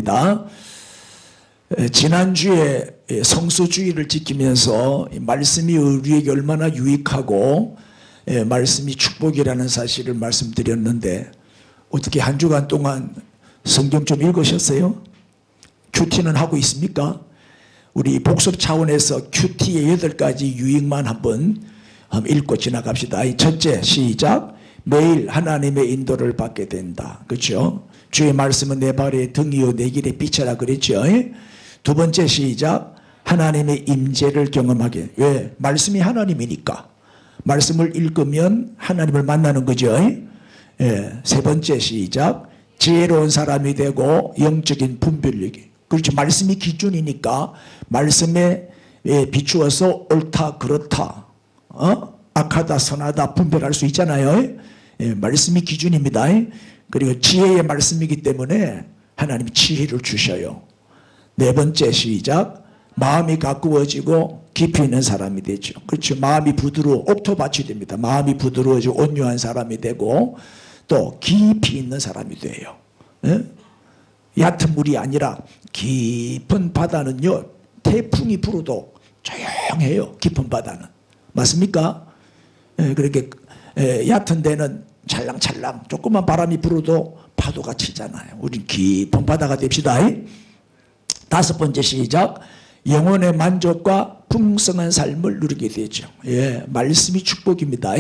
하겠습니다. 지난주에 성수주의를 지키면서 말씀이 우리에게 얼마나 유익하고 말씀이 축복이라는 사실을 말씀드렸는데, 어떻게 한 주간 동안 성경 좀 읽으셨어요? 큐티는 하고 있습니까? 우리 복습 차원에서 큐티의 8가지 유익만 한번 읽고 지나갑시다. 첫째, 시작. 매일 하나님의 인도를 받게 된다. 그렇죠? 주의 말씀은 내 발의 등이요 내 길의 빛이라 그랬죠. 두 번째, 시작. 하나님의 임재를 경험하게. 왜? 말씀이 하나님이니까. 말씀을 읽으면 하나님을 만나는 거죠. 세 번째, 시작. 지혜로운 사람이 되고 영적인 분별력이. 그렇죠. 말씀이 기준이니까 말씀에 비추어서 옳다 그렇다, 악하다 선하다 분별할 수 있잖아요. 말씀이 기준입니다. 그리고 지혜의 말씀이기 때문에 하나님이 지혜를 주셔요. 네 번째, 시작. 마음이 가꾸어지고 깊이 있는 사람이 되죠. 그렇죠. 마음이 부드러워, 옥토밭이 됩니다. 마음이 부드러워지고 온유한 사람이 되고 또 깊이 있는 사람이 돼요. 얕은 물이 아니라 깊은 바다는요, 태풍이 불어도 조용해요. 깊은 바다는. 맞습니까? 그렇게 얕은 데는 찰랑찰랑 조그만 바람이 불어도 파도가 치잖아요. 우린 깊은 바다가 됩시다. 다섯 번째, 시작. 영혼의 만족과 풍성한 삶을 누리게 되죠. 말씀이 축복입니다.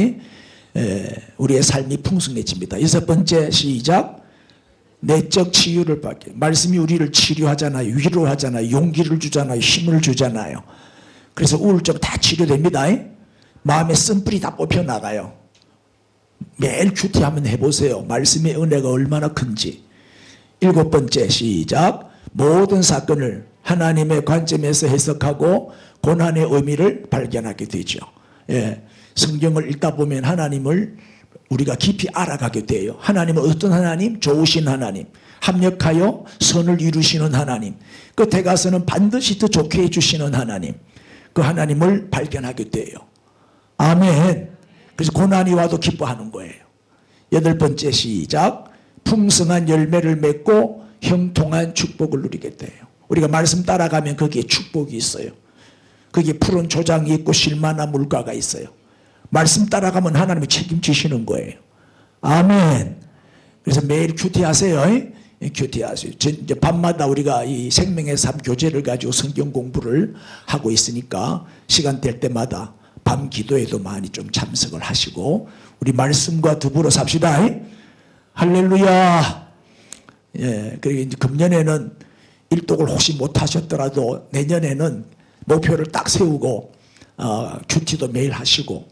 우리의 삶이 풍성해집니다. 여섯 번째, 시작. 내적 치유를 받게. 말씀이 우리를 치료하잖아요. 위로하잖아요. 용기를 주잖아요. 힘을 주잖아요. 그래서 우울증 다 치료됩니다. 마음의 쓴뿌리 다 뽑혀나가요. 매일 큐티 한번 해보세요. 말씀의 은혜가 얼마나 큰지. 일곱 번째, 시작. 모든 사건을 하나님의 관점에서 해석하고 고난의 의미를 발견하게 되죠. 성경을 읽다 보면 하나님을 우리가 깊이 알아가게 돼요. 하나님은 어떤 하나님? 좋으신 하나님. 합력하여 선을 이루시는 하나님. 끝에 가서는 반드시 더 좋게 해주시는 하나님. 그 하나님을 발견하게 돼요. 아멘. 그래서 고난이 와도 기뻐하는 거예요. 여덟 번째, 시작. 풍성한 열매를 맺고 형통한 축복을 누리게 돼요. 우리가 말씀 따라가면 거기에 축복이 있어요. 거기에 푸른 조장이 있고 실만한 물가가 있어요. 말씀 따라가면 하나님이 책임지시는 거예요. 아멘. 그래서 매일 큐티하세요. 큐티하세요. 이제 밤마다 우리가 이 생명의 삶 교재를 가지고 성경 공부를 하고 있으니까 시간 될 때마다 밤 기도에도 많이 좀 참석을 하시고 우리 말씀과 더불어 삽시다. 할렐루야. 그리고 이제 금년에는 일독을 혹시 못 하셨더라도 내년에는 목표를 딱 세우고 큐티도 매일 하시고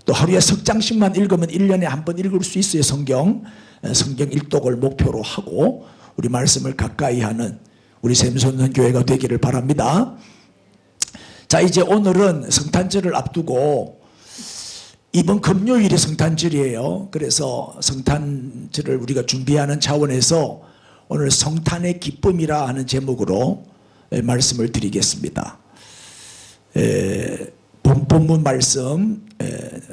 또 하루에 석 장씩만 읽으면 1년에 한 번 읽을 수 있어요. 성경 일독을 목표로 하고 우리 말씀을 가까이 하는 우리 샘솟는 교회가 되기를 바랍니다. 자, 이제 오늘은 성탄절을 앞두고 이번 금요일이 성탄절이에요. 그래서 성탄절을 우리가 준비하는 차원에서 오늘 성탄의 기쁨이라 하는 제목으로 말씀을 드리겠습니다. 본문 말씀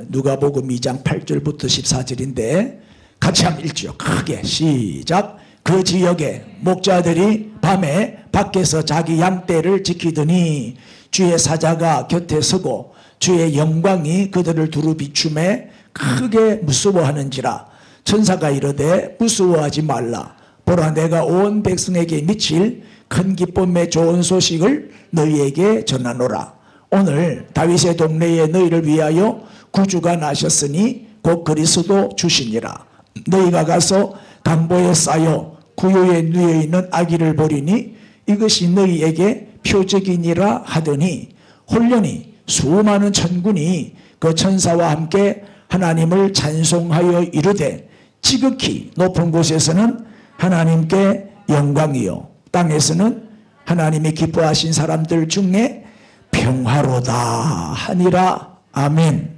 누가복음 2장 8절부터 14절인데 같이 한번 읽죠. 크게 시작. 그 지역에 목자들이 밤에 밖에서 자기 양떼를 지키더니 주의 사자가 곁에 서고 주의 영광이 그들을 두루 비추매 크게 무서워하는지라. 천사가 이르되 무서워하지 말라. 보라, 내가 온 백성에게 미칠 큰 기쁨의 좋은 소식을 너희에게 전하노라. 오늘 다윗의 동네에 너희를 위하여 구주가 나셨으니 곧 그리스도 주시니라. 너희가 가서 강보에 쌓여 구유에 누워 있는 아기를 보리니 이것이 너희에게 표적이니라 하더니 홀련히 수많은 천군이 그 천사와 함께 하나님을 찬송하여 이르되 지극히 높은 곳에서는 하나님께 영광이요 땅에서는 하나님이 기뻐하신 사람들 중에 평화로다 하니라. 아멘.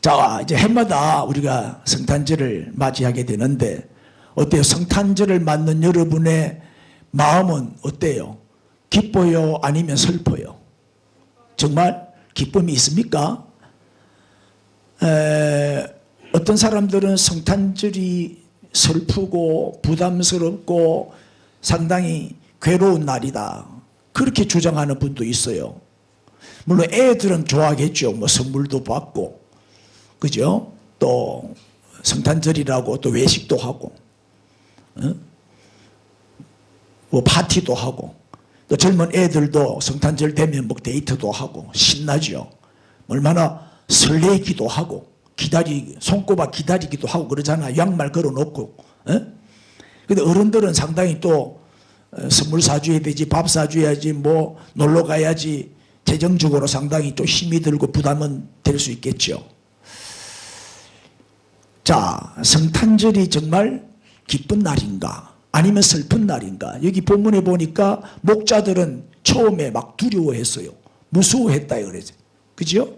자, 이제 해마다 우리가 성탄절을 맞이하게 되는데 어때요? 성탄절을 맞는 여러분의 마음은 어때요? 기뻐요? 아니면 슬퍼요? 정말 기쁨이 있습니까? 어떤 사람들은 성탄절이 슬프고 부담스럽고 상당히 괴로운 날이다. 그렇게 주장하는 분도 있어요. 물론 애들은 좋아하겠죠. 뭐 선물도 받고, 그죠? 또 성탄절이라고 또 외식도 하고, 뭐 파티도 하고, 또 젊은 애들도 성탄절 되면 뭐 데이트도 하고 신나죠. 얼마나 설레기도 하고 손꼽아 기다리기도 하고 그러잖아. 양말 걸어놓고. 근데 어른들은 상당히 또 선물 사줘야 되지, 밥 사줘야지, 뭐 놀러 가야지, 재정적으로 상당히 또 힘이 들고 부담은 될 수 있겠죠. 자, 성탄절이 정말 기쁜 날인가 아니면 슬픈 날인가? 여기 본문에 보니까 목자들은 처음에 막 두려워했어요. 무서워했다 그러죠. 그죠?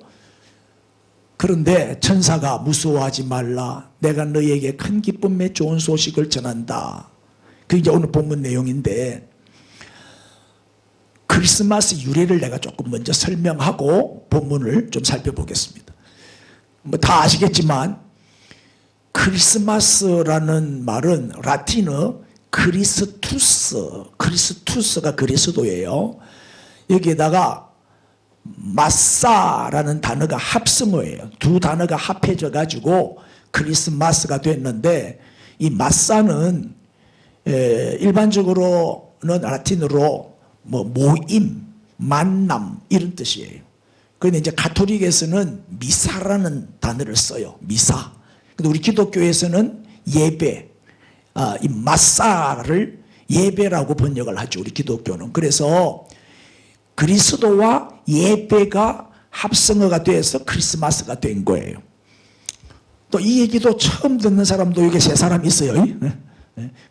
그런데 천사가 무서워하지 말라. 내가 너희에게 큰 기쁨의 좋은 소식을 전한다. 그게 이제 오늘 본문 내용인데, 크리스마스 유래를 내가 조금 먼저 설명하고 본문을 좀 살펴보겠습니다. 뭐 다 아시겠지만 크리스마스라는 말은 라틴어 크리스투스가 그리스도예요. 여기에다가 마사라는 단어가 합성어예요. 두 단어가 합해져 가지고 크리스마스가 됐는데, 이 마사는 일반적으로는 라틴어로 뭐 모임, 만남 이런 뜻이에요. 그런데 이제 가톨릭에서는 미사라는 단어를 써요. 미사. 근데 우리 기독교에서는 예배, 이 마사를 예배라고 번역을 하죠. 우리 기독교는. 그래서 그리스도와 예배가 합성어가 돼서 크리스마스가 된 거예요. 또 이 얘기도 처음 듣는 사람도 여기 세 사람 있어요.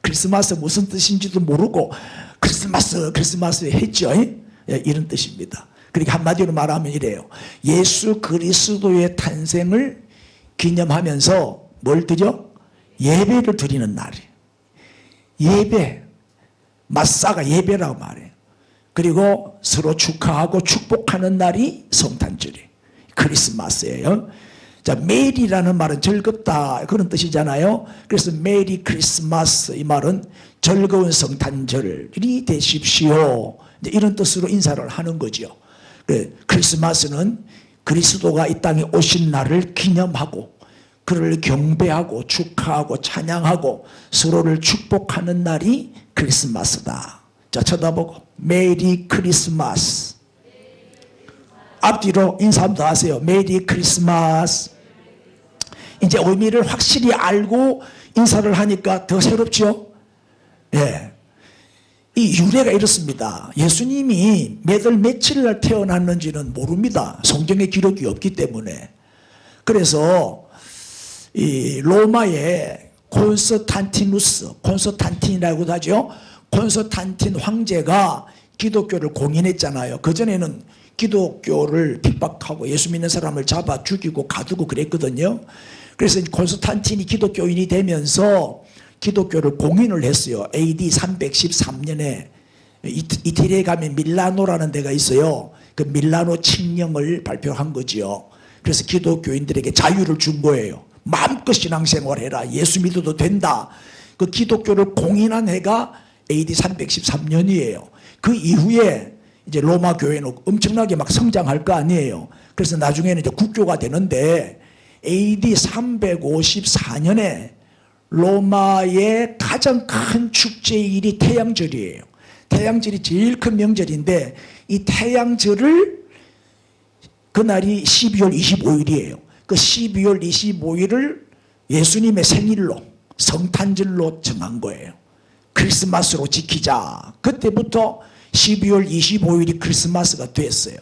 크리스마스 무슨 뜻인지도 모르고 크리스마스 했죠. 이런 뜻입니다. 그러니까 한마디로 말하면 이래요. 예수 그리스도의 탄생을 기념하면서 뭘 드려? 예배를 드리는 날이에요. 예배, 마사가 예배라고 말해요. 그리고 서로 축하하고 축복하는 날이 성탄절이에요. 크리스마스예요. 자, 메리라는 말은 즐겁다 그런 뜻이잖아요. 그래서 메리 크리스마스, 이 말은 즐거운 성탄절이 되십시오, 이런 뜻으로 인사를 하는 거죠. 크리스마스는 그리스도가 이 땅에 오신 날을 기념하고 그를 경배하고 축하하고 찬양하고 서로를 축복하는 날이 크리스마스다. 자, 쳐다보고 메리 크리스마스. 앞뒤로 인사 한번 더 하세요. 메리 크리스마스. 이제 의미를 확실히 알고 인사를 하니까 더 새롭죠? 예. 이 유래가 이렇습니다. 예수님이 며칠 날 태어났는지는 모릅니다. 성경에 기록이 없기 때문에. 그래서 이 로마의 콘스탄틴이라고도 하죠. 콘스탄틴 황제가 기독교를 공인했잖아요. 그전에는 기독교를 핍박하고 예수 믿는 사람을 잡아 죽이고 가두고 그랬거든요. 그래서 콘스탄틴이 기독교인이 되면서 기독교를 공인을 했어요. AD 313년에 이태리에 가면 밀라노라는 데가 있어요. 그 밀라노 칙령을 발표한 거지요. 그래서 기독교인들에게 자유를 준 거예요. 마음껏 신앙생활해라. 예수 믿어도 된다. 그 기독교를 공인한 해가 AD 313년이에요. 그 이후에 이제 로마 교회는 엄청나게 막 성장할 거 아니에요. 그래서 나중에는 이제 국교가 되는데 AD 354년에 로마의 가장 큰 축제일이 태양절이에요. 태양절이 제일 큰 명절인데 이 태양절을 그날이 12월 25일이에요. 그 12월 25일을 예수님의 생일로 성탄절로 정한 거예요. 크리스마스로 지키자. 그때부터 12월 25일이 크리스마스가 됐어요.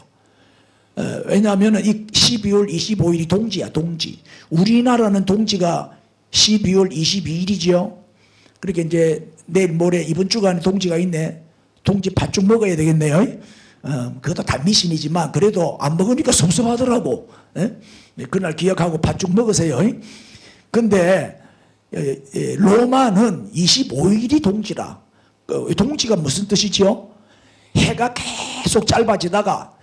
왜냐하면 이 12월 25일이 동지야, 동지. 우리나라는 동지가 12월 22일이죠. 그렇게 이제 내일 모레 이번 주간에 동지가 있네. 동지 팥죽 먹어야 되겠네요. 그것도 다 미신이지만 그래도 안 먹으니까 섭섭하더라고. 그날 기억하고 팥죽 먹으세요. 근데 로마는 25일이 동지라. 동지가 무슨 뜻이죠? 해가 계속 짧아지다가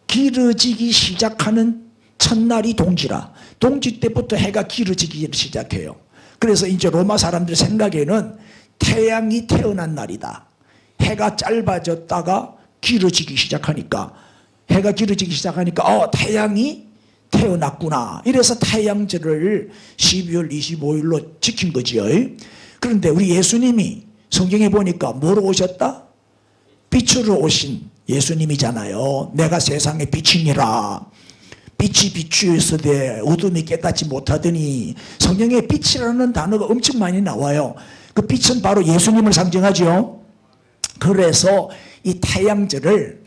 길어지기 시작하는 첫날이 동지라. 동지 때부터 해가 길어지기 시작해요. 그래서 이제 로마 사람들 생각에는 태양이 태어난 날이다. 해가 짧아졌다가 길어지기 시작하니까 태양이 태어났구나. 이래서 태양절을 12월 25일로 지킨 거지요. 그런데 우리 예수님이 성경에 보니까 뭐로 오셨다? 빛으로 오신 예수님이잖아요. 내가 세상의 빛이니라. 빛이 비추어서되 어둠이 깨닫지 못하더니, 성경에 빛이라는 단어가 엄청 많이 나와요. 그 빛은 바로 예수님을 상징하죠. 그래서 이 태양절을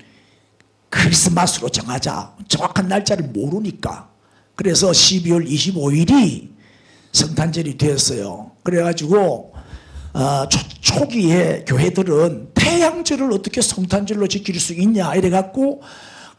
크리스마스로 정하자. 정확한 날짜를 모르니까. 그래서 12월 25일이 성탄절이 되었어요. 그래가지고 초기에 교회들은 태양절을 어떻게 성탄절로 지킬 수 있냐 이래갖고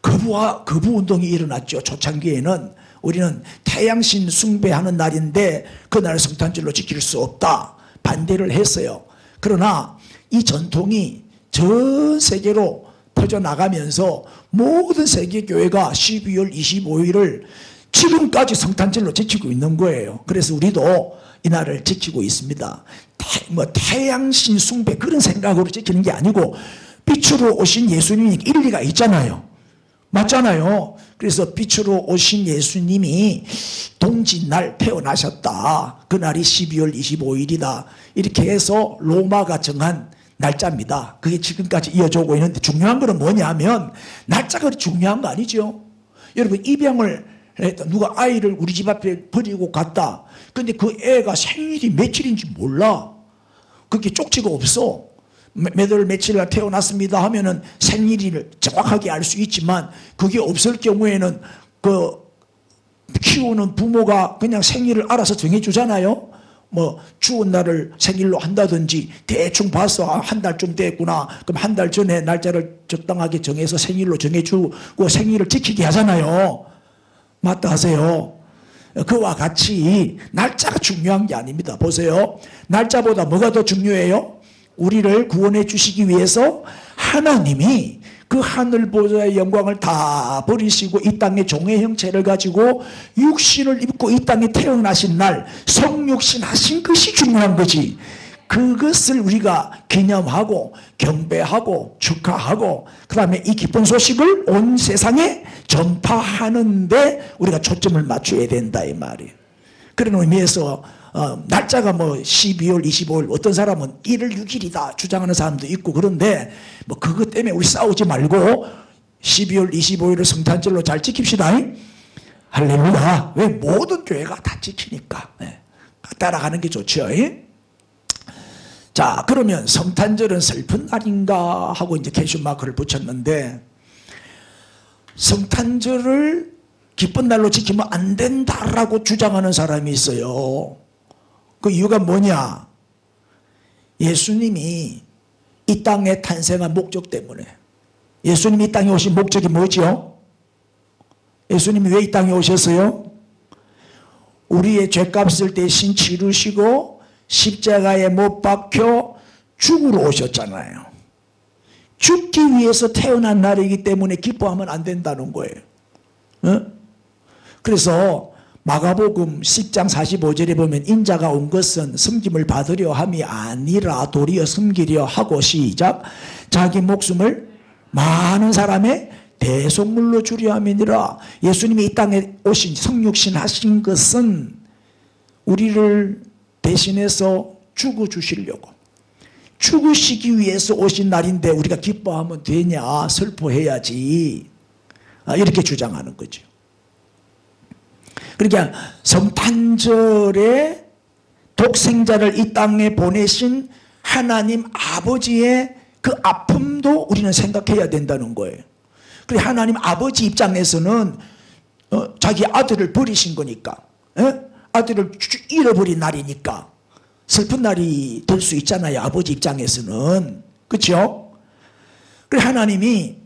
거부 운동이 일어났죠. 초창기에는 우리는 태양신 숭배하는 날인데 그날을 성탄절로 지킬 수 없다, 반대를 했어요. 그러나 이 전통이 전 세계로 퍼져나가면서 모든 세계 교회가 12월 25일을 지금까지 성탄절로 지키고 있는 거예요. 그래서 우리도 이 날을 지키고 있습니다. 태양신 숭배 그런 생각으로 지키는 게 아니고 빛으로 오신 예수님이 일리가 있잖아요. 맞잖아요. 그래서 빛으로 오신 예수님이 동짓날 태어나셨다. 그날이 12월 25일이다. 이렇게 해서 로마가 정한 날짜입니다. 그게 지금까지 이어져 오고 있는데, 중요한 거는 뭐냐면 날짜가 중요한 거 아니죠. 여러분, 입양을 누가 아이를 우리 집 앞에 버리고 갔다. 근데 그 애가 생일이 며칠인지 몰라. 그게 쪽지가 없어. 몇 월 며칠 날 태어났습니다 하면은 생일을 정확하게 알 수 있지만, 그게 없을 경우에는 그 키우는 부모가 그냥 생일을 알아서 정해주잖아요. 뭐 추운 날을 생일로 한다든지, 대충 봐서 한 달쯤 됐구나, 그럼 한 달 전에 날짜를 적당하게 정해서 생일로 정해주고 생일을 지키게 하잖아요. 맞다 하세요. 그와 같이 날짜가 중요한 게 아닙니다. 보세요. 날짜보다 뭐가 더 중요해요? 우리를 구원해 주시기 위해서 하나님이 그 하늘 보좌의 영광을 다 버리시고 이 땅의 종의 형체를 가지고 육신을 입고 이 땅에 태어나신 날, 성육신 하신 것이 중요한 거지. 그것을 우리가 기념하고 경배하고 축하하고, 그 다음에 이 기쁜 소식을 온 세상에 전파하는데 우리가 초점을 맞춰야 된다 이 말이에요. 그런 의미에서 날짜가 뭐 12월 25일, 어떤 사람은 1월 6일이다 주장하는 사람도 있고, 그런데 뭐 그것 때문에 우리 싸우지 말고 12월 25일을 성탄절로 잘 지킵시다. 할렐루야. 왜? 모든 교회가 다 지키니까 따라가는 게 좋죠. 자, 그러면 성탄절은 슬픈 날인가 하고 이제 퀘스천 마크를 붙였는데, 성탄절을 기쁜 날로 지키면 안 된다라고 주장하는 사람이 있어요. 그 이유가 뭐냐? 예수님이 이 땅에 탄생한 목적 때문에. 예수님이 이 땅에 오신 목적이 뭐죠? 예수님이 왜 이 땅에 오셨어요? 우리의 죄값을 대신 치르시고 십자가에 못 박혀 죽으러 오셨잖아요. 죽기 위해서 태어난 날이기 때문에 기뻐하면 안 된다는 거예요. 그래서 마가복음 10장 45절에 보면, 인자가 온 것은 섬김을 받으려 함이 아니라 도리어 섬기려 하고, 시작, 자기 목숨을 많은 사람의 대속물로 주려 함이니라. 예수님이 이 땅에 오신, 성육신 하신 것은 우리를 대신해서 죽어주시려고, 죽으시기 위해서 오신 날인데 우리가 기뻐하면 되냐? 슬퍼해야지. 이렇게 주장하는 거죠. 그러니까 성탄절에 독생자를 이 땅에 보내신 하나님 아버지의 그 아픔도 우리는 생각해야 된다는 거예요. 그래, 하나님 아버지 입장에서는 자기 아들을 버리신 거니까, 아들을 잃어버린 날이니까 슬픈 날이 될 수 있잖아요. 아버지 입장에서는. 그렇죠? 그래, 하나님이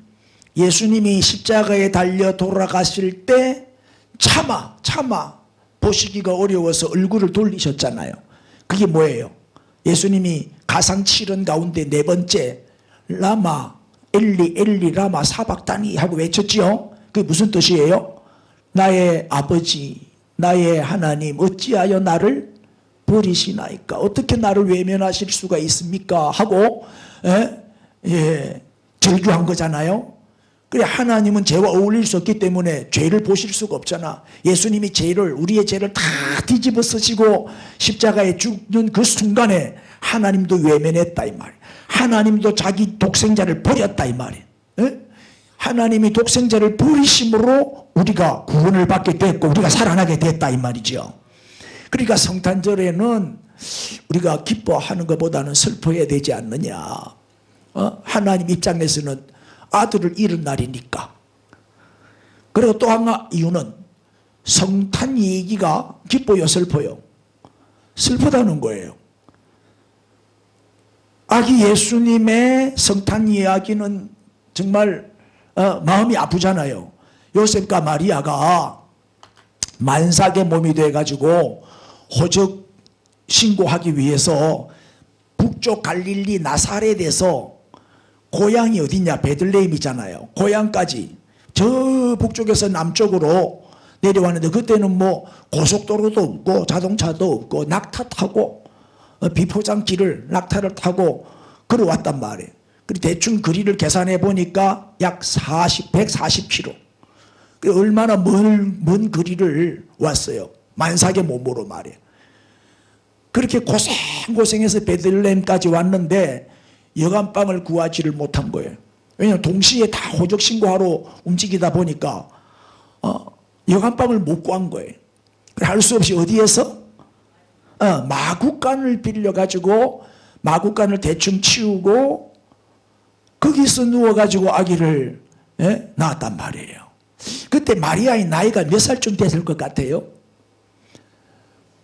예수님이 십자가에 달려 돌아가실 때 차마 보시기가 어려워서 얼굴을 돌리셨잖아요. 그게 뭐예요? 예수님이 가상 7원 가운데 네 번째, 라마 엘리 엘리 라마 사박다니 하고 외쳤지요. 그게 무슨 뜻이에요? 나의 아버지, 나의 하나님, 어찌하여 나를 버리시나이까? 어떻게 나를 외면하실 수가 있습니까? 하고 절규한 거잖아요. 그래, 하나님은 죄와 어울릴 수 없기 때문에 죄를 보실 수가 없잖아. 예수님이 우리의 죄를 다 뒤집어 쓰시고 십자가에 죽는 그 순간에 하나님도 외면했다 이 말이에요. 하나님도 자기 독생자를 버렸다 이 말이에요. 하나님이 독생자를 버리심으로 우리가 구원을 받게 됐고 우리가 살아나게 됐다 이 말이죠. 그러니까 성탄절에는 우리가 기뻐하는 것보다는 슬퍼해야 되지 않느냐. 하나님 입장에서는 아들을 잃은 날이니까. 그리고 또 하나 이유는 성탄 얘기가 기뻐요 슬퍼요? 슬프다는 거예요. 아기 예수님의 성탄 이야기는 정말 마음이 아프잖아요. 요셉과 마리아가 만삭의 몸이 돼가지고 호적 신고하기 위해서 북쪽 갈릴리 나사렛에서 고향이 어디냐? 베들레헴이잖아요. 고향까지 저 북쪽에서 남쪽으로 내려왔는데 그때는 뭐 고속도로도 없고 자동차도 없고 낙타 타고 비포장길을 낙타를 타고 걸어왔단 말이에요. 그리고 대충 거리를 계산해 보니까 약 140km. 얼마나 먼 거리를 왔어요. 만삭의 몸으로 말이에요. 그렇게 고생해서 베들레헴까지 왔는데 여간빵을 구하지를 못한 거예요. 왜냐하면 동시에 다 호적 신고하러 움직이다 보니까 여간빵을 못 구한 거예요. 할 수 없이 어디에서? 마구간을 빌려가지고 마구간을 대충 치우고 거기서 누워가지고 아기를 낳았단 말이에요. 그때 마리아의 나이가 몇 살쯤 됐을 것 같아요?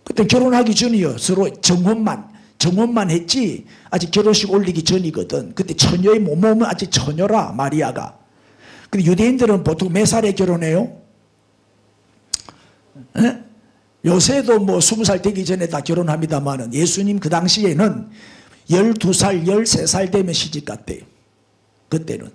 그때 결혼하기 전이요. 서로 정혼만 했지 아직 결혼식 올리기 전이거든. 그때 처녀의 몸은 아직 처녀라 마리아가. 근데 유대인들은 보통 몇 살에 결혼해요? 요새도 뭐 20살 되기 전에 다 결혼합니다만 예수님 그 당시에는 12살 13살 되면 시집 갔대요. 그때는.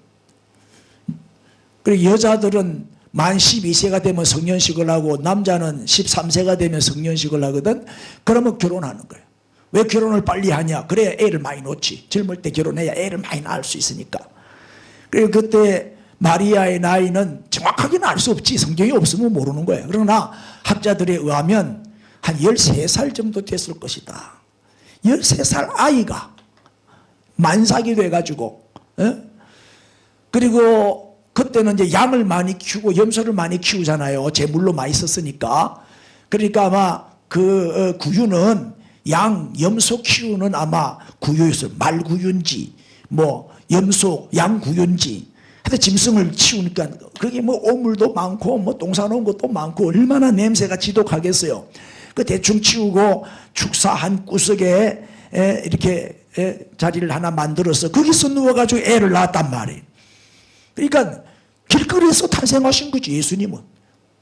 그리고 여자들은 만 12세가 되면 성년식을 하고 남자는 13세가 되면 성년식을 하거든. 그러면 결혼하는 거예요. 왜 결혼을 빨리 하냐? 그래야 애를 많이 놓지. 젊을 때 결혼해야 애를 많이 낳을 수 있으니까. 그리고 그때 마리아의 나이는 정확하게는 알 수 없지. 성경이 없으면 모르는 거예요. 그러나 학자들에 의하면 한 13살 정도 됐을 것이다. 13살 아이가 만삭이 돼가지고 그리고 그때는 이제 양을 많이 키우고 염소를 많이 키우잖아요. 제물로 많이 썼으니까. 그러니까 아마 그 구유는 염소 키우는 아마 구유였어요. 말구유인지 뭐 염소, 양구유인지 하여튼 짐승을 키우니까 그게 뭐 오물도 많고 뭐 똥 싸놓은 것도 많고 얼마나 냄새가 지독하겠어요. 그 대충 치우고 축사 한 구석에 이렇게 자리를 하나 만들어서 거기서 누워가지고 애를 낳았단 말이에요. 그러니까 길거리에서 탄생하신 거지. 예수님은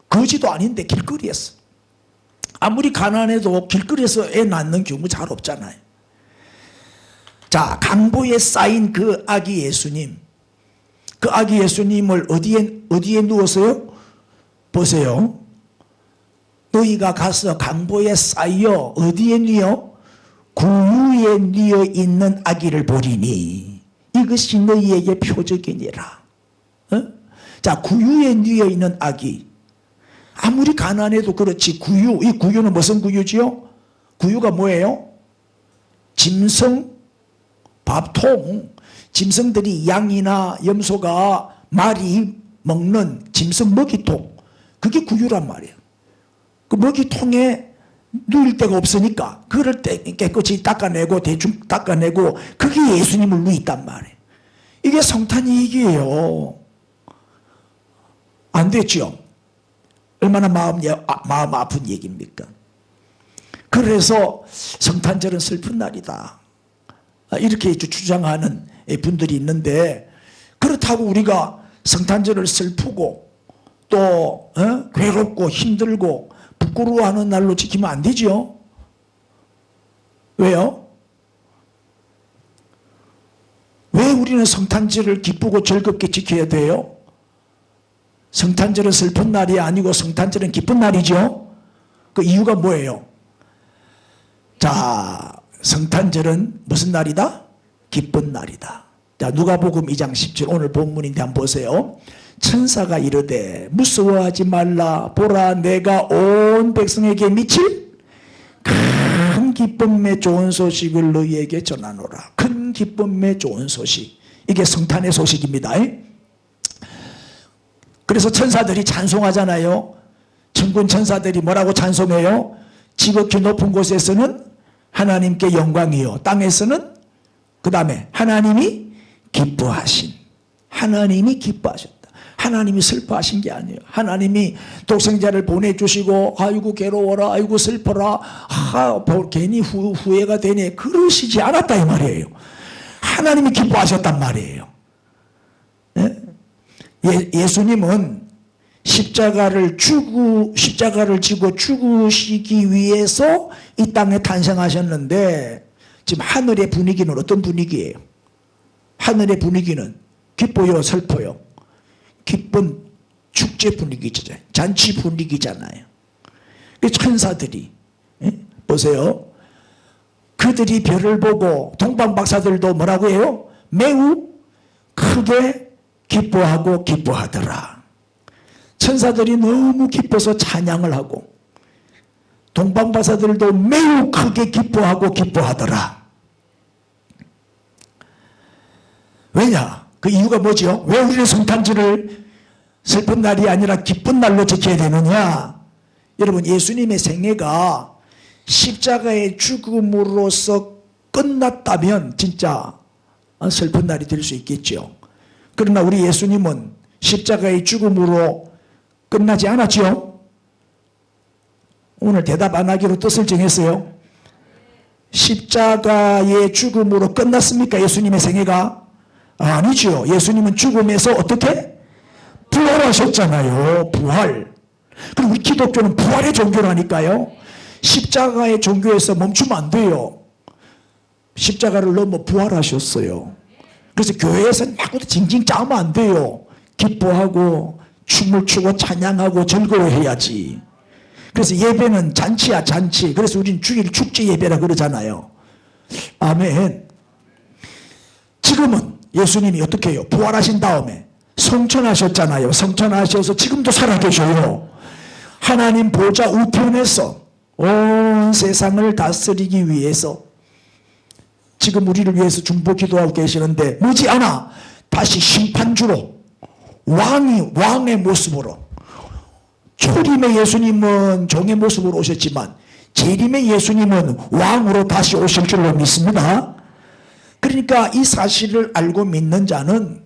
거지도 아닌데 길거리에서. 아무리 가난해도 길거리에서 애 낳는 경우 잘 없잖아요. 자, 강보에 쌓인 그 아기 예수님, 그 아기 예수님을 어디에 누웠어요? 보세요. 너희가 가서 강보에 쌓여 어디에 뉘어? 구유에 뉘어 있는 아기를 보리니 이것이 너희에게 표적이니라. 자, 구유에 뉘어 있는 아기. 아무리 가난해도 그렇지. 이 구유는 무슨 구유지요? 구유가 뭐예요? 짐승, 밥통. 짐승들이 양이나 염소가 말이 먹는 짐승 먹이통. 그게 구유란 말이에요. 그 먹이통에 누일 데가 없으니까 그럴 때 깨끗이 닦아내고 대충 닦아내고 그게 예수님을 누있단 말이에요. 이게 성탄 얘기예요. 안 됐죠? 얼마나 마음 아픈 얘기입니까? 그래서 성탄절은 슬픈 날이다. 이렇게 주장하는 분들이 있는데 그렇다고 우리가 성탄절을 슬프고 또 괴롭고 힘들고 부끄러워하는 날로 지키면 안 되죠. 왜요? 왜 우리는 성탄절을 기쁘고 즐겁게 지켜야 돼요? 성탄절은 슬픈 날이 아니고 성탄절은 기쁜 날이죠. 그 이유가 뭐예요? 자, 성탄절은 무슨 날이다? 기쁜 날이다. 자, 누가복음 2장 17 오늘 본문인데 한번 보세요. 천사가 이르되 무서워하지 말라. 보라, 내가 온 백성에게 미칠 큰 기쁨의 좋은 소식을 너희에게 전하노라. 큰 기쁨의 좋은 소식. 이게 성탄의 소식입니다. 그래서 천사들이 찬송하잖아요. 천군 천사들이 뭐라고 찬송해요? 지극히 높은 곳에서는 하나님께 영광이요, 땅에서는 그 다음에 하나님이 기뻐하신. 하나님이 기뻐하셨다. 하나님이 슬퍼하신 게 아니에요. 하나님이 독생자를 보내주시고 아이고 괴로워라, 아이고 슬퍼라, 괜히 후회가 되네, 그러시지 않았다 이 말이에요. 하나님이 기뻐하셨단 말이에요. 예수님은 십자가를 지고 죽으시기 위해서 이 땅에 탄생하셨는데 지금 하늘의 분위기는 어떤 분위기예요? 하늘의 분위기는 기뻐요, 슬퍼요? 기쁜 축제 분위기잖아요. 잔치 분위기잖아요. 천사들이 보세요. 그들이 별을 보고 동방박사들도 뭐라고 해요? 매우 크게 기뻐하고 기뻐하더라. 천사들이 너무 기뻐서 찬양을 하고 동방박사들도 매우 크게 기뻐하고 기뻐하더라. 왜냐? 그 이유가 뭐죠? 왜 우리는 성탄절을 슬픈 날이 아니라 기쁜 날로 지켜야 되느냐? 여러분, 예수님의 생애가 십자가의 죽음으로서 끝났다면 진짜 슬픈 날이 될 수 있겠죠. 그러나 우리 예수님은 십자가의 죽음으로 끝나지 않았죠. 오늘 대답 안 하기로 뜻을 정했어요. 십자가의 죽음으로 끝났습니까? 예수님의 생애가? 아니죠. 예수님은 죽음에서 어떻게? 부활하셨잖아요. 부활. 그럼 우리 기독교는 부활의 종교라니까요. 십자가의 종교에서 멈추면 안 돼요. 십자가를 넘어 부활하셨어요. 그래서 교회에서 막 징징 짜면 안 돼요. 기뻐하고 춤을 추고 찬양하고 즐거워해야지. 그래서 예배는 잔치야, 잔치. 그래서 우리는 주일 축제 예배라 그러잖아요. 아멘. 지금은 예수님이 어떻게 해요? 부활하신 다음에 성천하셨잖아요. 성천하셔서 지금도 살아계셔요. 하나님 보좌 우편에서 온 세상을 다스리기 위해서 지금 우리를 위해서 중보 기도하고 계시는데 머지않아 다시 심판주로 왕의 모습으로, 초림의 예수님은 종의 모습으로 오셨지만 재림의 예수님은 왕으로 다시 오실 줄로 믿습니다. 그러니까 이 사실을 알고 믿는 자는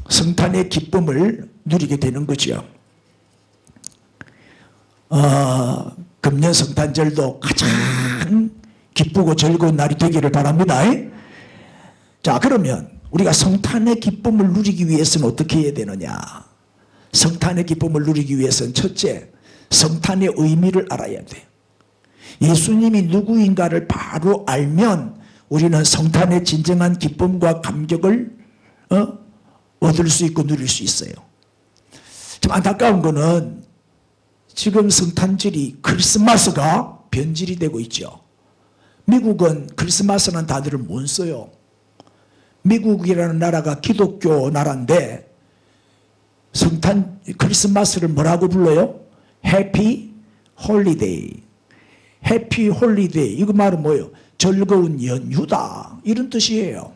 성탄의 기쁨을 누리게 되는 거죠. 금년 성탄절도 가장 기쁘고 즐거운 날이 되기를 바랍니다. 자, 그러면 우리가 성탄의 기쁨을 누리기 위해서는 어떻게 해야 되느냐? 성탄의 기쁨을 누리기 위해서는 첫째, 성탄의 의미를 알아야 돼요. 예수님이 누구인가를 바로 알면 우리는 성탄의 진정한 기쁨과 감격을 얻을 수 있고 누릴 수 있어요. 좀 안타까운 거는 지금 성탄절이 크리스마스가 변질이 되고 있죠. 미국은 크리스마스라는 단어를 못 써요. 미국이라는 나라가 기독교 나라인데 성탄 크리스마스를 뭐라고 불러요? 해피 홀리데이. 해피 홀리데이. 이거 말은 뭐예요? 즐거운 연휴다, 이런 뜻이에요.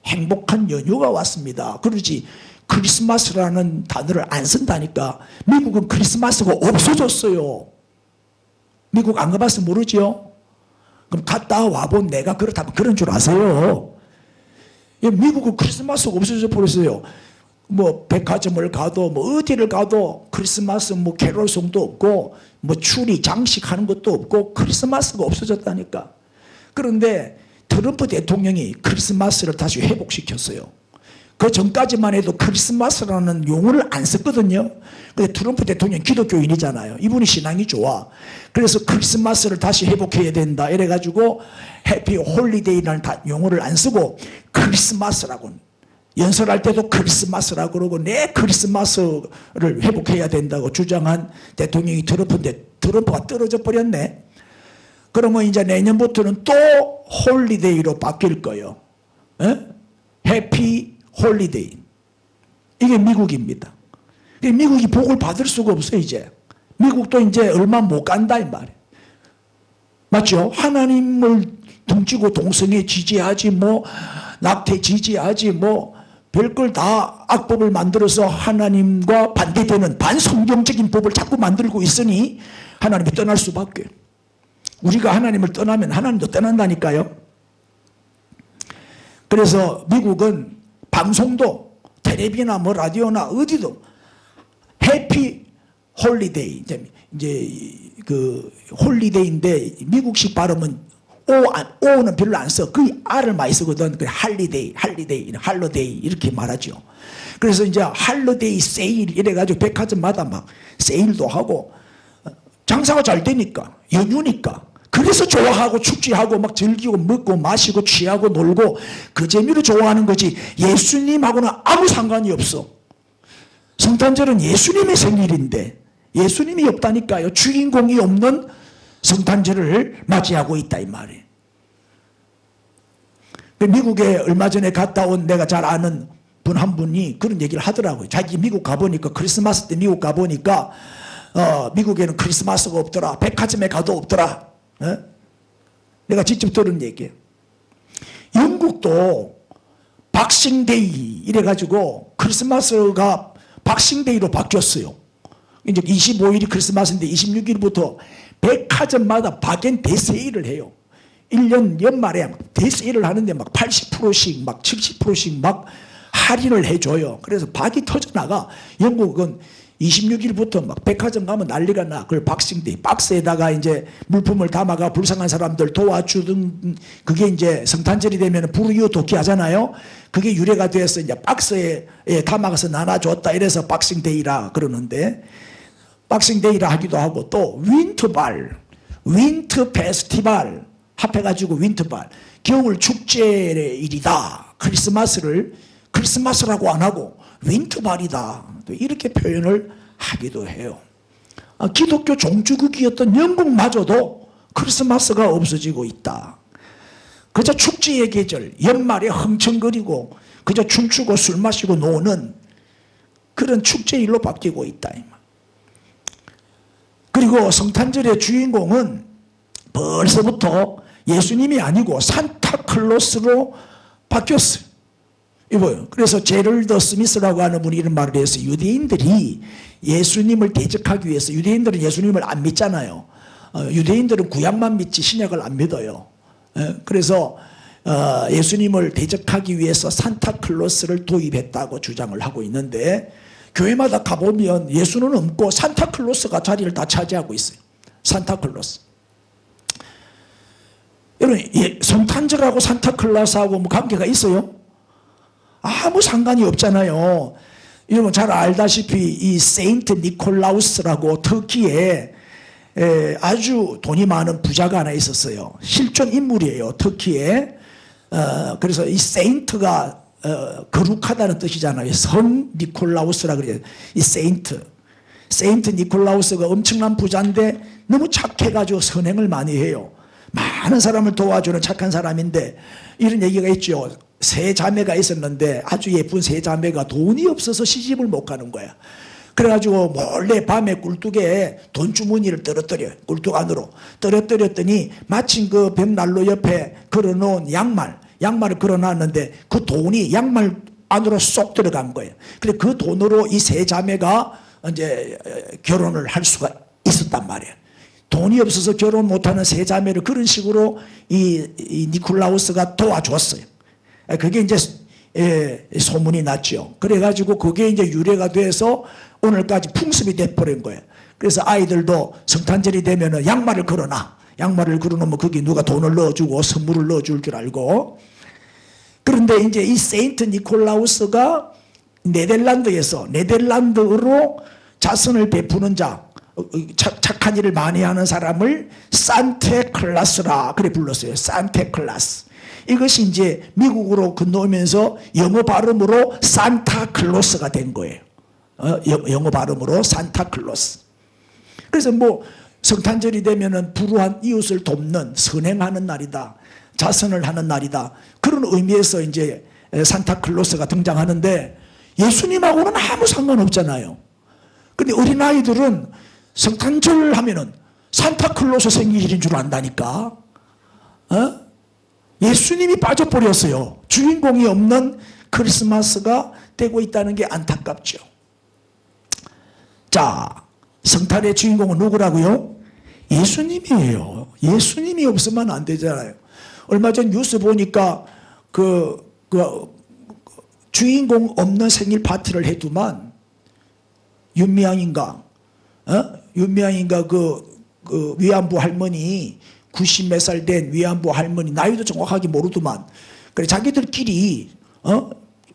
행복한 연휴가 왔습니다. 그러지 크리스마스라는 단어를 안 쓴다니까. 미국은 크리스마스가 없어졌어요. 미국 안 가봐서 모르죠? 그럼 갔다 와본 내가 그렇다면 그런 줄 아세요? 미국은 크리스마스가 없어져 버렸어요. 뭐 백화점을 가도 뭐 어디를 가도 크리스마스 뭐 캐롤송도 없고 뭐 추리 장식하는 것도 없고 크리스마스가 없어졌다니까. 그런데 트럼프 대통령이 크리스마스를 다시 회복시켰어요. 그 전까지만 해도 크리스마스라는 용어를 안 썼거든요. 근데 트럼프 대통령 기독교인이잖아요. 이분이 신앙이 좋아. 그래서 크리스마스를 다시 회복해야 된다 이래가지고 해피 홀리데이라는 용어를 안 쓰고 크리스마스라고, 연설할 때도 크리스마스라고 그러고 내 크리스마스를 회복해야 된다고 주장한 대통령이 트럼프인데 트럼프가 떨어져 버렸네. 그러면 이제 내년부터는 또 홀리데이로 바뀔 거예요. 에? 해피 홀리데이. 이게 미국입니다. 미국이 복을 받을 수가 없어요. 이제 미국도 이제 얼마 못 간다 이 말이에요. 맞죠? 하나님을 등지고 동성애 지지하지 뭐 낙태 지지하지 뭐 별걸 다 악법을 만들어서 하나님과 반대되는 반성경적인 법을 자꾸 만들고 있으니 하나님이 떠날 수밖에. 우리가 하나님을 떠나면 하나님도 떠난다니까요. 그래서 미국은 방송도 텔레비나 뭐 라디오나 어디도 해피 홀리데이, 이제 그 홀리데이인데 미국식 발음은 오는 별로 안 써. 그 R을 많이 쓰거든. 그 할리데이, 할로데이 이렇게 말하죠. 그래서 이제 할로데이 세일 이래가지고 백화점마다 막 세일도 하고 장사가 잘 되니까 연휴니까. 그래서 좋아하고 축제하고 막 즐기고 먹고 마시고 취하고 놀고 그 재미로 좋아하는 거지 예수님하고는 아무 상관이 없어. 성탄절은 예수님의 생일인데 예수님이 없다니까요. 주인공이 없는 성탄절을 맞이하고 있다 이 말이에요. 미국에 얼마 전에 갔다 온 내가 잘 아는 분 한 분이 그런 얘기를 하더라고요. 자기 미국 가보니까 크리스마스 때 미국 가보니까 미국에는 크리스마스가 없더라. 백화점에 가도 없더라. 내가 직접 들은 얘기예요. 영국도 박싱데이 이래가지고 크리스마스가 박싱데이로 바뀌었어요. 이제 25일이 크리스마스인데 26일부터 백화점마다 박앤 대세일을 해요. 1년 연말에 대세일을 하는데 막 80%씩 막 70%씩 막 할인을 해줘요. 그래서 박이 터져나가. 영국은 26일부터 막 백화점 가면 난리가 나. 그걸 박싱데이. 박스에다가 이제 물품을 담아가 불쌍한 사람들 도와주던 그게 이제 성탄절이 되면 불우이웃 돕기 하잖아요. 그게 유래가 돼서 이제 박스에 담아가서 나눠줬다. 이래서 박싱데이라 그러는데 박싱데이라 하기도 하고 또 윈터발, 윈터 페스티벌 합해가지고 윈터발. 겨울 축제의 일이다. 크리스마스를 크리스마스라고 안 하고 윈터발이다. 이렇게 표현을 하기도 해요. 기독교 종주국이었던 영국마저도 크리스마스가 없어지고 있다. 그저 축제의 계절, 연말에 흥청거리고 그저 춤추고 술 마시고 노는 그런 축제일로 바뀌고 있다. 그리고 성탄절의 주인공은 벌써부터 예수님이 아니고 산타클로스로 바뀌었어요. 이거요. 그래서 제럴드 스미스라고 하는 분이 이런 말을 해서 유대인들이 예수님을 대적하기 위해서 유대인들은 예수님을 안 믿잖아요. 유대인들은 구약만 믿지 신약을 안 믿어요. 그래서 예수님을 대적하기 위해서 산타클로스를 도입했다고 주장을 하고 있는데 교회마다 가보면 예수는 없고 산타클로스가 자리를 다 차지하고 있어요. 산타클로스. 여러분 성탄절하고 산타클로스하고 뭐 관계가 있어요? 아무 상관이 없잖아요. 여러분 잘 알다시피 이 세인트 니콜라우스라고 터키에 아주 돈이 많은 부자가 하나 있었어요. 실존 인물이에요. 터키에. 그래서 이 세인트가 거룩하다는 뜻이잖아요. 성 니콜라우스라 그래요. 이 세인트 니콜라우스가 엄청난 부자인데 너무 착해가지고 선행을 많이 해요. 많은 사람을 도와주는 착한 사람인데 이런 얘기가 있죠. 세 자매가 있었는데 아주 예쁜 세 자매가 돈이 없어서 시집을 못 가는 거야. 그래가지고 몰래 밤에 꿀뚝에 돈주머니를 떨어뜨려요. 꿀뚝 안으로 떨어뜨렸더니 마침 그 벽난로 옆에 걸어놓은 양말을 걸어놨는데 그 돈이 양말 안으로 쏙 들어간 거예요. 그래서 그 돈으로 이 세 자매가 이제 결혼을 할 수가 있었단 말이에요. 돈이 없어서 결혼 못하는 세 자매를 그런 식으로 이 니콜라우스가 도와줬어요. 그게 이제 소문이 났죠. 그래가지고 그게 이제 유래가 돼서 오늘까지 풍습이 돼버린 거예요. 그래서 아이들도 성탄절이 되면은 양말을 걸어놔. 양말을 걸어놓으면 거기 누가 돈을 넣어주고 선물을 넣어줄 줄 알고. 그런데 이제 이 세인트 니콜라우스가 네덜란드로 자선을 베푸는 자, 착한 일을 많이 하는 사람을 산타클로스라 그래 불렀어요. 산타클로스. 이것이 이제 미국으로 건너오면서 영어 발음으로 산타클로스가 된 거예요. 영어 발음으로 산타클로스. 그래서 뭐 성탄절이 되면은 불우한 이웃을 돕는 선행하는 날이다. 자선을 하는 날이다. 그런 의미에서 이제 산타클로스가 등장하는데 예수님하고는 아무 상관없잖아요. 근데 어린아이들은 성탄절 하면은 산타클로스 생일인 줄 안다니까. 예수님이 빠져버렸어요. 주인공이 없는 크리스마스가 되고 있다는 게 안타깝죠. 자, 성탄의 주인공은 누구라고요? 예수님이에요. 예수님이 없으면 안 되잖아요. 얼마 전 뉴스 보니까 주인공 없는 생일 파티를 해두만 윤미향인가 그 위안부 할머니 90몇 살 된 위안부 할머니 나이도 정확하게 모르더만 그래 자기들끼리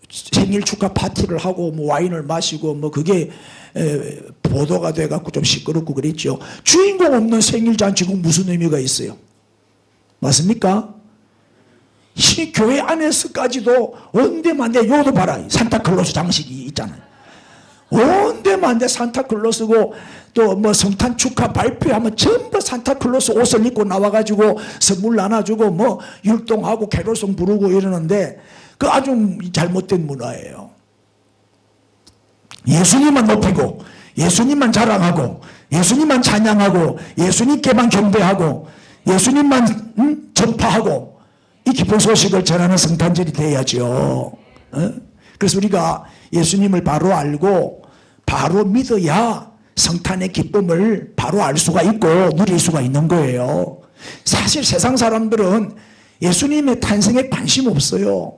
생일 축하 파티를 하고 뭐 와인을 마시고 뭐 그게 보도가 돼갖고 좀 시끄럽고 그랬죠. 주인공 없는 생일 잔치고 무슨 의미가 있어요? 맞습니까? 이 교회 안에서까지도 온데만데 요도 봐라 산타클로스 장식이 있잖아요. 온데만데 산타클로스고 또 뭐 성탄 축하 발표하면 전부 산타클로스 옷을 입고 나와가지고 선물 나눠주고 뭐 율동하고 캐롤송 부르고 이러는데 그 아주 잘못된 문화예요. 예수님만 높이고 예수님만 자랑하고 예수님만 찬양하고 예수님께만 경배하고 예수님만 전파하고 이 기쁜 소식을 전하는 성탄절이 돼야죠. 그래서 우리가 예수님을 바로 알고 바로 믿어야 성탄의 기쁨을 바로 알 수가 있고 누릴 수가 있는 거예요. 사실 세상 사람들은 예수님의 탄생에 관심 없어요.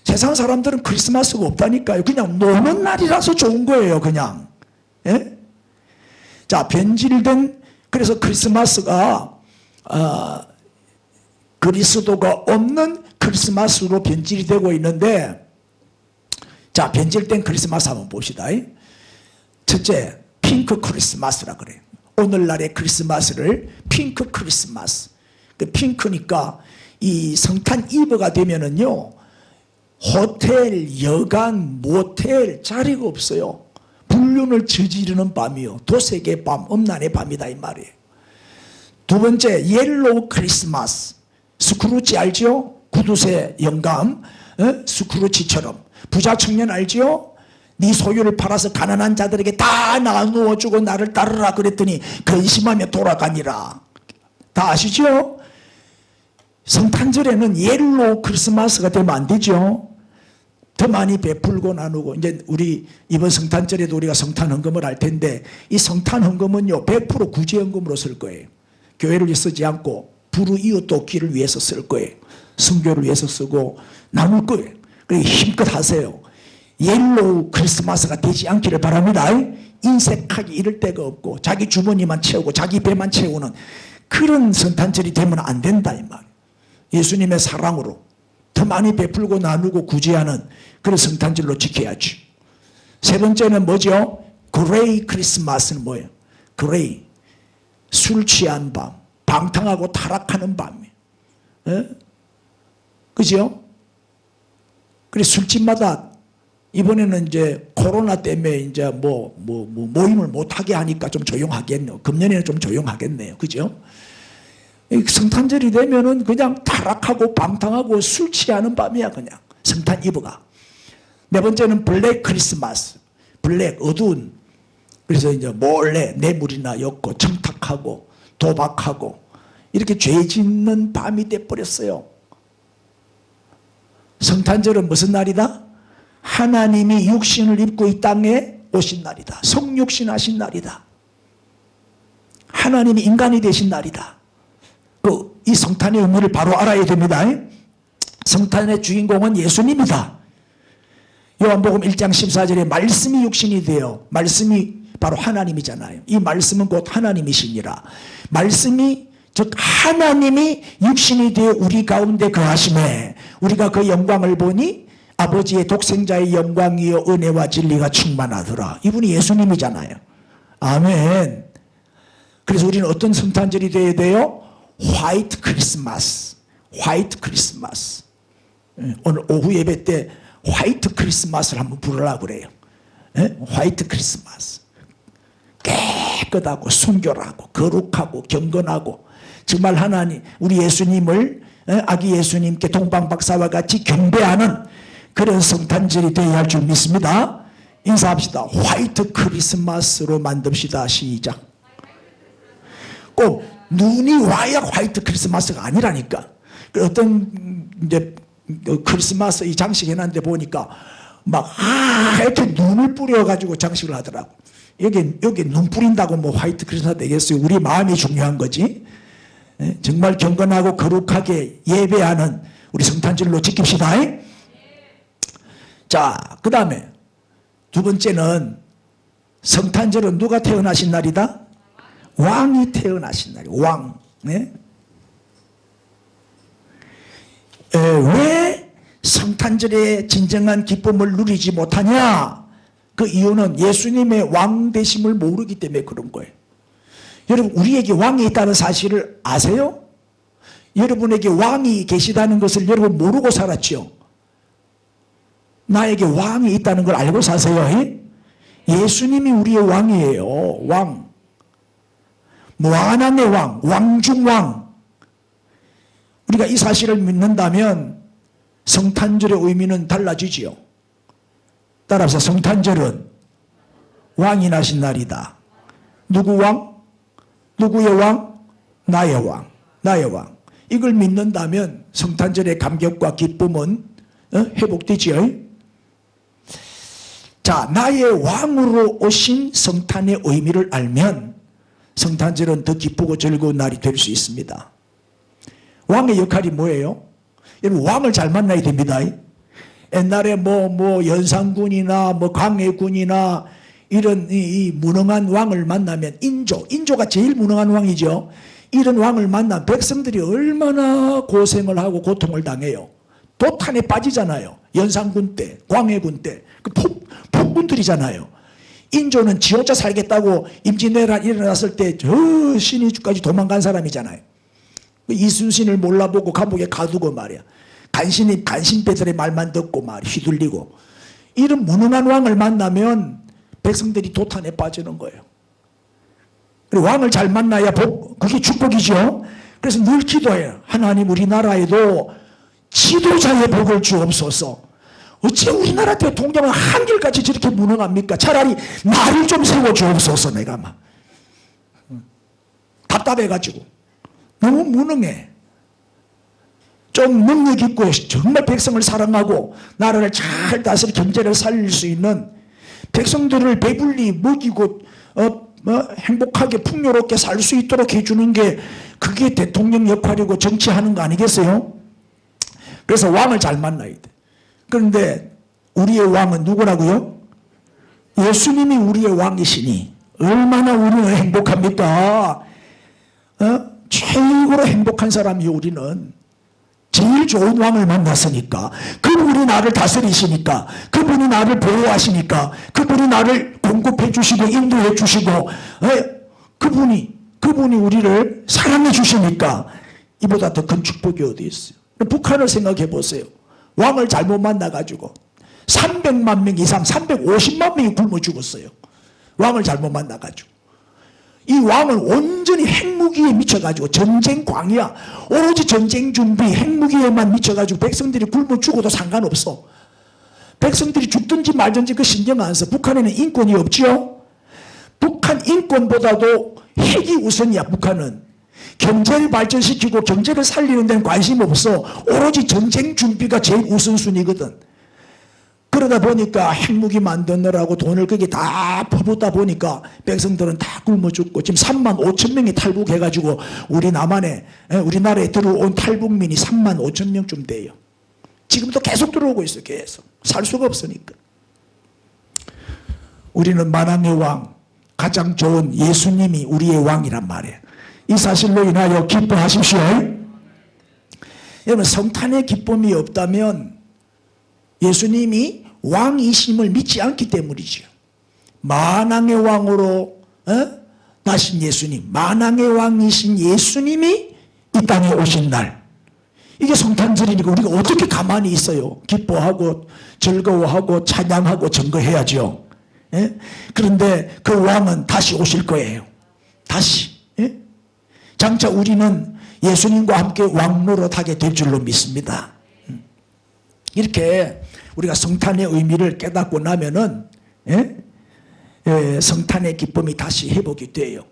세상 사람들은 크리스마스가 없다니까요. 그냥 노는 날이라서 좋은 거예요. 그냥. 예? 자, 변질된 그래서 크리스마스가 그리스도가 없는 크리스마스로 변질이 되고 있는데 자, 변질된 크리스마스 한번 봅시다. 첫째, 핑크 크리스마스라 그래요. 오늘날의 크리스마스를 핑크 크리스마스. 그 핑크니까 이 성탄 이브가 되면은요, 호텔, 여관, 모텔 자리가 없어요. 불륜을 저지르는 밤이요. 도색의 밤, 음란의 밤이다 이 말이에요. 두 번째, 옐로우 크리스마스. 스크루지 알죠? 구두쇠 영감, 스크루지처럼. 부자 청년 알죠? 네 소유를 팔아서 가난한 자들에게 다 나누어 주고 나를 따르라 그랬더니 근심하며 돌아가니라. 다 아시죠? 성탄절에는 옐로우 크리스마스가 되면 안 되죠. 더 많이 베풀고 나누고 이제 우리 이번 성탄절에도 우리가 성탄 헌금을 할 텐데 이 성탄 헌금은요 100% 구제 헌금으로 쓸 거예요. 교회를 위해 쓰지 않고 불우 이웃 돕기를 위해서 쓸 거예요. 선교를 위해서 쓰고 나눌 거예요. 그러니까 힘껏 하세요. 옐로우 크리스마스가 되지 않기를 바랍니다. 인색하기 이럴 데가 없고 자기 주머니만 채우고 자기 배만 채우는 그런 성탄절이 되면 안 된다 이 말. 예수님의 사랑으로 더 많이 베풀고 나누고 구제하는 그런 성탄절로 지켜야지. 세 번째는 뭐죠? 그레이 크리스마스는 뭐예요? 그레이, 술 취한 밤, 방탕하고 타락하는 밤이에요. 그죠? 그래서 술집마다 이번에는 이제 코로나 때문에 이제 모임을 못하게 하니까 좀 조용하겠네요. 금년에는 좀 조용하겠네요. 그죠? 성탄절이 되면은 그냥 타락하고 방탕하고 술 취하는 밤이야, 그냥. 성탄 이브가. 네 번째는 블랙 크리스마스. 블랙, 어두운. 그래서 이제 몰래 뇌물이나 엮고 청탁하고 도박하고 이렇게 죄 짓는 밤이 돼버렸어요. 성탄절은 무슨 날이다? 하나님이 육신을 입고 이 땅에 오신 날이다. 성육신 하신 날이다. 하나님이 인간이 되신 날이다. 이 성탄의 의미를 바로 알아야 됩니다. 성탄의 주인공은 예수님이다. 요한복음 1장 14절에 말씀이 육신이 되어 말씀이 바로 하나님이잖아요. 이 말씀은 곧 하나님이시니라. 말씀이 즉 하나님이 육신이 되어 우리 가운데 거하심에 우리가 그 영광을 보니 아버지의 독생자의 영광이요 은혜와 진리가 충만하더라. 이분이 예수님이잖아요. 아멘. 그래서 우리는 어떤 성탄절이 되어야 돼요? 화이트 크리스마스. 화이트 크리스마스. 오늘 오후 예배 때 화이트 크리스마스를 한번 부르려고 그래요. 화이트 크리스마스. 깨끗하고 순결하고 거룩하고 경건하고 정말 하나님 우리 예수님을 아기 예수님께 동방박사와 같이 경배하는 그런 성탄절이 되어야 할 줄 믿습니다. 인사합시다. 화이트 크리스마스로 만듭시다. 시작. 꼭 눈이 와야 화이트 크리스마스가 아니라니까. 어떤 이제 크리스마스 이 장식 해놨는데 보니까 막 이렇게 눈을 뿌려가지고 장식을 하더라고. 여기 눈 뿌린다고 뭐 화이트 크리스마스 되겠어요? 우리 마음이 중요한 거지. 정말 경건하고 거룩하게 예배하는 우리 성탄절로 지킵시다. 자, 그 다음에 두 번째는 성탄절은 누가 태어나신 날이다? 왕이 태어나신 날이 왕. 네? 왜 성탄절의 진정한 기쁨을 누리지 못하냐? 그 이유는 예수님의 왕 되심을 모르기 때문에 그런 거예요. 여러분 우리에게 왕이 있다는 사실을 아세요? 여러분에게 왕이 계시다는 것을 여러분 모르고 살았죠? 나에게 왕이 있다는 걸 알고 사세요. 예수님이 우리의 왕이에요. 왕. 무한왕의 왕, 왕중왕. 우리가 이 사실을 믿는다면 성탄절의 의미는 달라지지요. 따라서 성탄절은 왕이 나신 날이다. 누구 왕? 누구의 왕? 나의 왕. 나의 왕. 이걸 믿는다면 성탄절의 감격과 기쁨은 회복되지요. 자, 나의 왕으로 오신 성탄의 의미를 알면 성탄절은 더 기쁘고 즐거운 날이 될 수 있습니다. 왕의 역할이 뭐예요? 여러분 왕을 잘 만나야 됩니다. 옛날에 뭐 연산군이나 뭐 광해군이나 이런 이 무능한 왕을 만나면 인조가 제일 무능한 왕이죠. 이런 왕을 만나면 백성들이 얼마나 고생을 하고 고통을 당해요. 도탄에 빠지잖아요. 연산군 때, 광해군 때. 그 폭군들이잖아요. 인조는 지 혼자 살겠다고 임진왜란 일어났을 때 저 신의주까지 도망간 사람이잖아요. 이순신을 몰라보고 감옥에 가두고 말이야. 간신배들의 말만 듣고 말이야. 휘둘리고. 이런 무능한 왕을 만나면 백성들이 도탄에 빠지는 거예요. 그리고 왕을 잘 만나야 그게 축복이죠. 그래서 늘 기도해요. 하나님 우리나라에도 지도자의 복을 주옵소서. 어째 우리나라 대통령은 한결같이 저렇게 무능합니까? 차라리 나를 좀 세워주옵소서. 내가 막 답답해가지고 너무 무능해. 좀 능력 있고 정말 백성을 사랑하고 나라를 잘 다스려 경제를 살릴 수 있는 백성들을 배불리 먹이고 행복하게 풍요롭게 살 수 있도록 해주는 게 그게 대통령 역할이고 정치하는 거 아니겠어요? 그래서 왕을 잘 만나야 돼. 그런데 우리의 왕은 누구라고요? 예수님이 우리의 왕이시니 얼마나 우리는 행복합니까? 최고로 행복한 사람이 우리는 제일 좋은 왕을 만났으니까. 그분이 나를 다스리시니까, 그분이 나를 보호하시니까, 그분이 나를 공급해 주시고 인도해 주시고 그분이 우리를 사랑해 주시니까 이보다 더 큰 축복이 어디 있어요? 북한을 생각해 보세요. 왕을 잘못 만나가지고 300만 명 이상 350만 명이 굶어 죽었어요. 왕을 잘못 만나가지고. 이 왕은 온전히 핵무기에 미쳐가지고 전쟁 광이야. 오로지 전쟁 준비 핵무기에만 미쳐가지고 백성들이 굶어 죽어도 상관없어. 백성들이 죽든지 말든지 그 신경 안 써. 북한에는 인권이 없지요. 북한 인권보다도 핵이 우선이야. 북한은 경제를 발전시키고 경제를 살리는 데는 관심 없어. 오로지 전쟁 준비가 제일 우선순위거든. 그러다 보니까 핵무기 만드느라고 돈을 거기 다 퍼붓다 보니까 백성들은 다 굶어 죽고 지금 3만 5천 명이 탈북해가지고 우리나라에 들어온 탈북민이 3만 5천 명쯤 돼요. 지금도 계속 들어오고 있어요. 계속. 살 수가 없으니까. 우리는 만왕의 왕, 가장 좋은 예수님이 우리의 왕이란 말이에요. 이 사실로 인하여 기뻐하십시오. 여러분 성탄의 기쁨이 없다면 예수님이 왕이심을 믿지 않기 때문이죠. 만왕의 왕으로 나신 예수님, 만왕의 왕이신 예수님이 이 땅에 오신 날, 이게 성탄절이니까 우리가 어떻게 가만히 있어요? 기뻐하고 즐거워하고 찬양하고 증거해야죠. 예? 그런데 그 왕은 다시 오실 거예요. 다시. 예? 장차 우리는 예수님과 함께 왕노릇하게 될 줄로 믿습니다. 이렇게 우리가 성탄의 의미를 깨닫고 나면은 예? 예, 성탄의 기쁨이 다시 회복이 돼요.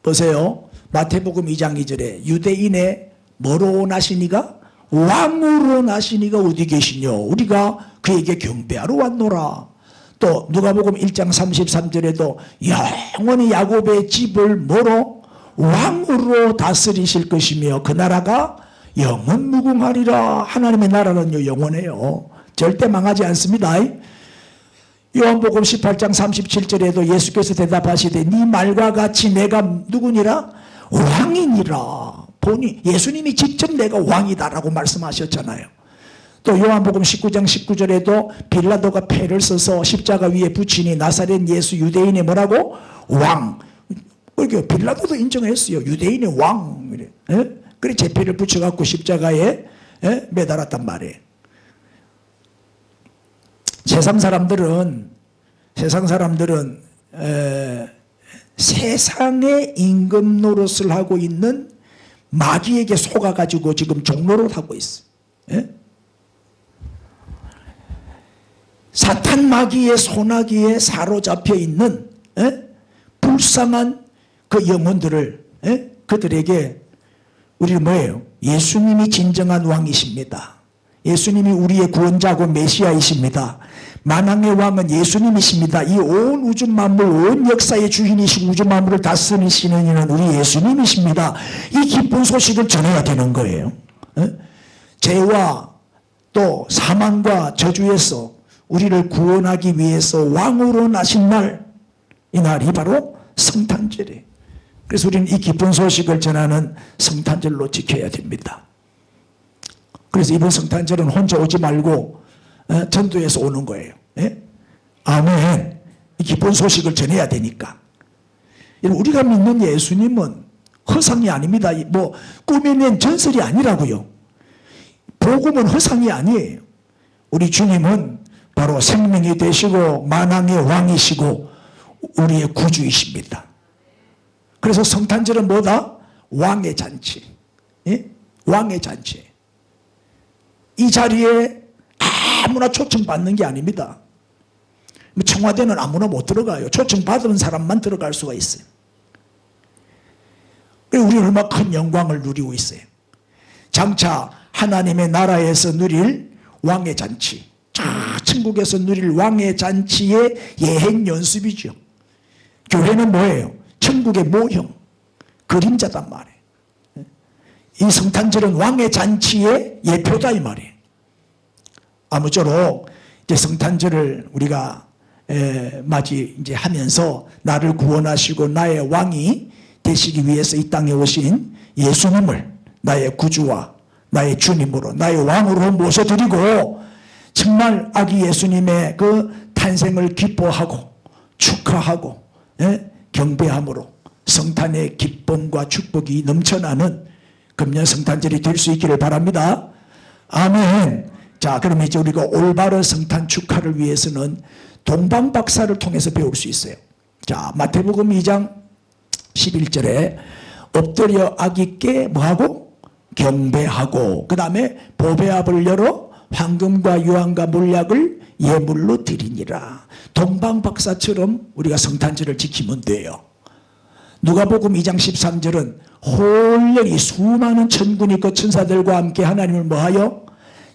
보세요. 마태복음 2장 2절에 유대인의 뭐로 나시니가? 왕으로 나시니가 어디 계시뇨? 우리가 그에게 경배하러 왔노라. 또 누가복음 1장 33절에도 영원히 야곱의 집을 뭐로? 왕으로 다스리실 것이며 그 나라가 영원 무궁하리라. 하나님의 나라는요 영원해요. 절대 망하지 않습니다. 요한복음 18장 37절에도 예수께서 대답하시되 네 말과 같이 내가 누구니라? 왕이니라. 보니 예수님이 직접 내가 왕이다라고 말씀하셨잖아요. 또 요한복음 19장 19절에도 빌라도가 패를 써서 십자가 위에 붙이니 나사렛 예수 유대인의 뭐라고? 왕. 이렇게 빌라도도 인정했어요. 유대인의 왕. 예? 그래 제패를 붙여갖고 십자가에 예? 매달았단 말이에요. 세상 사람들은 세상의 임금 노릇을 하고 있는 마귀에게 속아가지고 지금 종노릇 하고 있어요. 예? 사탄 마귀의 소나기에 사로잡혀 있는 예? 불쌍한 그 영혼들을 예? 그들에게 우리는 뭐예요? 예수님이 진정한 왕이십니다. 예수님이 우리의 구원자고 메시아이십니다. 만왕의 왕은 예수님이십니다. 이 온 우주 만물, 온 역사의 주인이시고 우주 만물을 다스리시는 이는 우리 예수님이십니다. 이 기쁜 소식을 전해야 되는 거예요. 죄와 또 사망과 저주에서 우리를 구원하기 위해서 왕으로 나신 날, 이 날이 바로 성탄절이에요. 그래서 우리는 이 기쁜 소식을 전하는 성탄절로 지켜야 됩니다. 그래서 이번 성탄절은 혼자 오지 말고 전도에서 오는 거예요. 예? 아멘. 이 기쁜 소식을 전해야 되니까. 우리가 믿는 예수님은 허상이 아닙니다. 뭐 꾸며낸 전설이 아니라고요. 복음은 허상이 아니에요. 우리 주님은 바로 생명이 되시고 만왕의 왕이시고 우리의 구주이십니다. 그래서 성탄절은 뭐다? 왕의 잔치. 예? 왕의 잔치. 이 자리에 아무나 초청받는 게 아닙니다. 청와대는 아무나 못 들어가요. 초청받은 사람만 들어갈 수가 있어요. 우리는 얼마나 큰 영광을 누리고 있어요. 장차 하나님의 나라에서 누릴 왕의 잔치, 천국에서 누릴 왕의 잔치의 예행 연습이죠. 교회는 뭐예요? 천국의 모형, 그림자단 말이에요. 이 성탄절은 왕의 잔치의 예표다 이 말이에요. 아무쪼록 이제 성탄절을 우리가 맞이 이제 하면서 나를 구원하시고 나의 왕이 되시기 위해서 이 땅에 오신 예수님을 나의 구주와 나의 주님으로 나의 왕으로 모셔드리고 정말 아기 예수님의 그 탄생을 기뻐하고 축하하고 경배함으로 성탄의 기쁨과 축복이 넘쳐나는 금년 성탄절이 될 수 있기를 바랍니다. 아멘. 자, 그러면 이제 우리가 올바른 성탄 축하를 위해서는 동방박사를 통해서 배울 수 있어요. 자, 마태복음 2장 11절에 엎드려 아기께 뭐하고? 경배하고 그 다음에 보배압을 열어 황금과 유황과 몰약을 예물로 드리니라. 동방박사처럼 우리가 성탄절을 지키면 돼요. 누가복음 2장 13절은 홀연히 수많은 천군이 그 천사들과 함께 하나님을 뭐하여?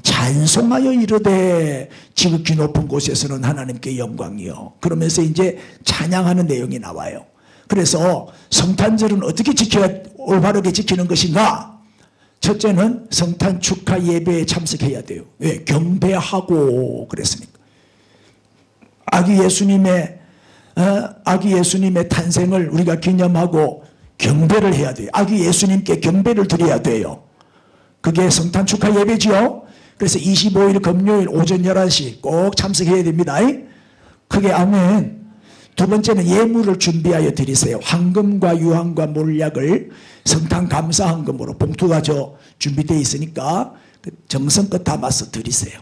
찬송하여 이르되 지극히 높은 곳에서는 하나님께 영광이요. 그러면서 이제 찬양하는 내용이 나와요. 그래서 성탄절은 어떻게 올바르게 지키는 것인가? 첫째는 성탄 축하 예배에 참석해야 돼요. 왜? 경배하고 그랬으니까. 아기 예수님의 탄생을 우리가 기념하고 경배를 해야 돼요. 아기 예수님께 경배를 드려야 돼요. 그게 성탄 축하 예배지요. 그래서 25일 금요일 오전 11시 꼭 참석해야 됩니다. 크게 아멘. 두 번째는 예물을 준비하여 드리세요. 황금과 유황과 몰약을 성탄 감사헌금으로 봉투가 준비되어 있으니까 정성껏 담아서 드리세요.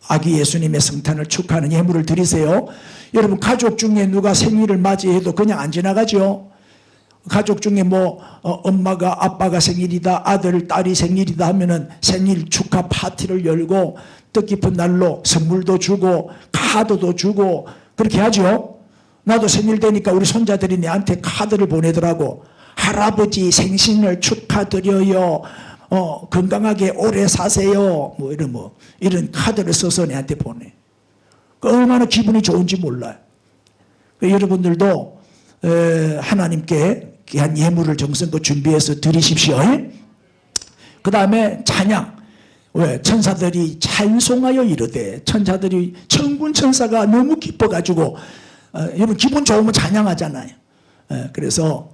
아기 예수님의 성탄을 축하하는 예물을 드리세요. 여러분 가족 중에 누가 생일을 맞이해도 그냥 안 지나가죠. 가족 중에 엄마가 아빠가 생일이다, 아들 딸이 생일이다 하면은 생일 축하 파티를 열고 뜻깊은 날로 선물도 주고 카드도 주고 그렇게 하죠. 나도 생일 되니까 우리 손자들이 내한테 카드를 보내더라고. 할아버지 생신을 축하드려요. 건강하게 오래 사세요. 이런 카드를 써서 내한테 보내. 얼마나 기분이 좋은지 몰라요. 여러분들도 하나님께 귀한 예물을 정성껏 준비해서 드리십시오. 그 다음에 찬양. 왜? 천사들이 찬송하여 이르되, 천사들이 천군 천사가 너무 기뻐가지고 여러분 기분 좋으면 찬양하잖아요. 그래서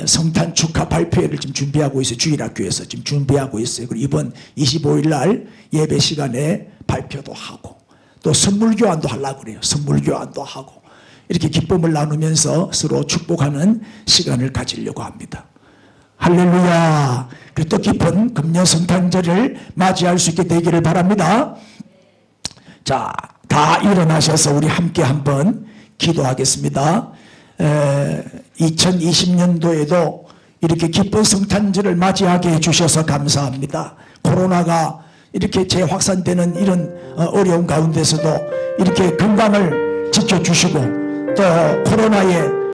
성탄 축하 발표회를 지금 준비하고 있어요. 주일학교에서 지금 준비하고 있어요. 그리고 이번 25일 날 예배 시간에 발표도 하고 또 선물 교환도 하려고 그래요. 선물 교환도 하고 이렇게 기쁨을 나누면서 서로 축복하는 시간을 가지려고 합니다. 할렐루야. 그리고 또 깊은 금년 성탄절을 맞이할 수 있게 되기를 바랍니다. 자, 다 일어나셔서 우리 함께 한번 기도하겠습니다. 2020년도에도 이렇게 기쁜 성탄절을 맞이하게 해주셔서 감사합니다. 코로나가 이렇게 재확산되는 이런 어려운 가운데서도 이렇게 건강을 지켜주시고 또 코로나에